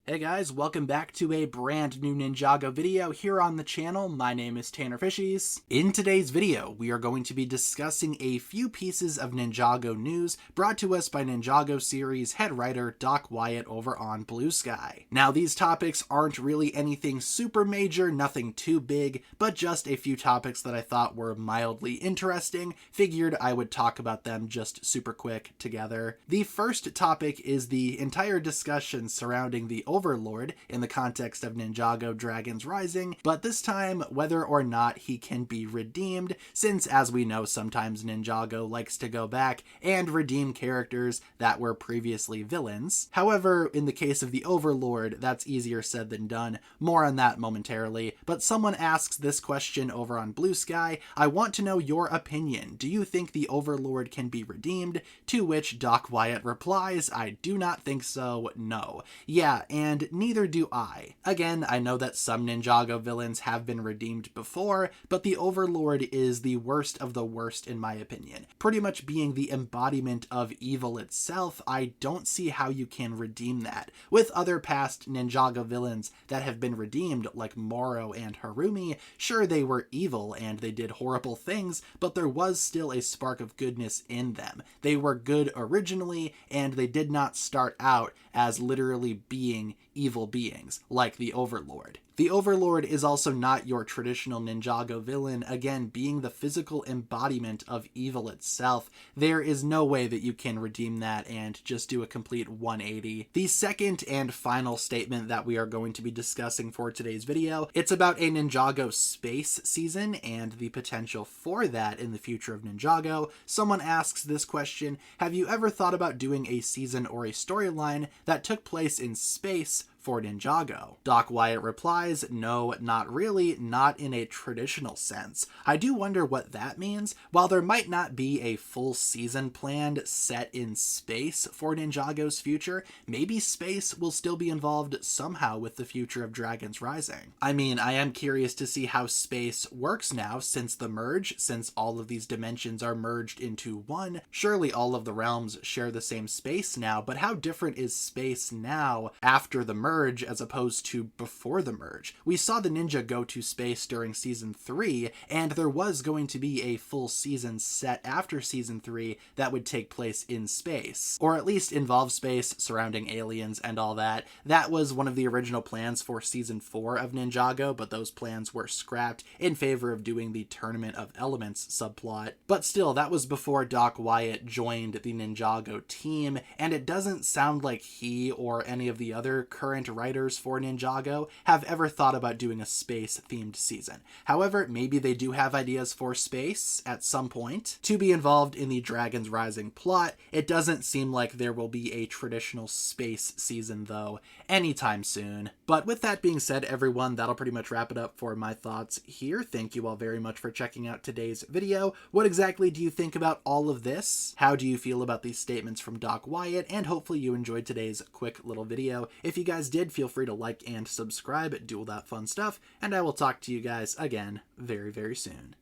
Hey guys, welcome back to a brand new Ninjago video here on the channel. My name is TannerFishies. In today's video, we are going to be discussing a few pieces of Ninjago news brought to us by Ninjago series head writer Doc Wyatt over on Blue Sky. Now, these topics aren't really anything super major, nothing too big, but just a few topics that I thought were mildly interesting. Figured I would talk about them just super quick together. The first topic is the entire discussion surrounding the Overlord in the context of Ninjago Dragons Rising, but this time whether or not he can be redeemed, since as we know sometimes Ninjago likes to go back and redeem characters that were previously villains. However, in the case of the Overlord, that's easier said than done. More on that momentarily, but someone asks this question over on Blue Sky. I want to know your opinion. Do you think the Overlord can be redeemed? To which Doc Wyatt replies, I do not think so, no. Yeah, and neither do I. Again, I know that some Ninjago villains have been redeemed before, but the Overlord is the worst of the worst in my opinion. Pretty much being the embodiment of evil itself, I don't see how you can redeem that. With other past Ninjago villains that have been redeemed, like Moro and Harumi, sure they were evil and they did horrible things, but there was still a spark of goodness in them. They were good originally, and they did not start out as literally being evil beings, like the Overlord. The Overlord is also not your traditional Ninjago villain, again, being the physical embodiment of evil itself. There is no way that you can redeem that and just do a complete 180. The second and final statement that we are going to be discussing for today's video, it's about a Ninjago space season and the potential for that in the future of Ninjago. Someone asks this question, have you ever thought about doing a season or a storyline that took place in space for Ninjago? Doc Wyatt replies, no, not really, not in a traditional sense. I do wonder what that means. While there might not be a full season planned set in space for Ninjago's future, maybe space will still be involved somehow with the future of Dragons Rising. I mean, I am curious to see how space works now since the merge, since all of these dimensions are merged into one. Surely all of the realms share the same space now, but how different is space now after the merge as opposed to before the merge? We saw the ninja go to space during season 3, and there was going to be a full season set after season 3 that would take place in space, or at least involve space surrounding aliens and all that. That was one of the original plans for season 4 of Ninjago, but those plans were scrapped in favor of doing the Tournament of Elements subplot. But still, that was before Doc Wyatt joined the Ninjago team, and it doesn't sound like he or any of the other current writers for Ninjago have ever thought about doing a space-themed season. However, maybe they do have ideas for space at some point to be involved in the Dragons Rising plot. It doesn't seem like there will be a traditional space season, though, anytime soon. But with that being said, everyone, that'll pretty much wrap it up for my thoughts here. Thank you all very much for checking out today's video. What exactly do you think about all of this? How do you feel about these statements from Doc Wyatt? And hopefully you enjoyed today's quick little video. If you guys did, feel free to like and subscribe, do all that fun stuff, and I will talk to you guys again very, very soon.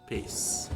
Peace.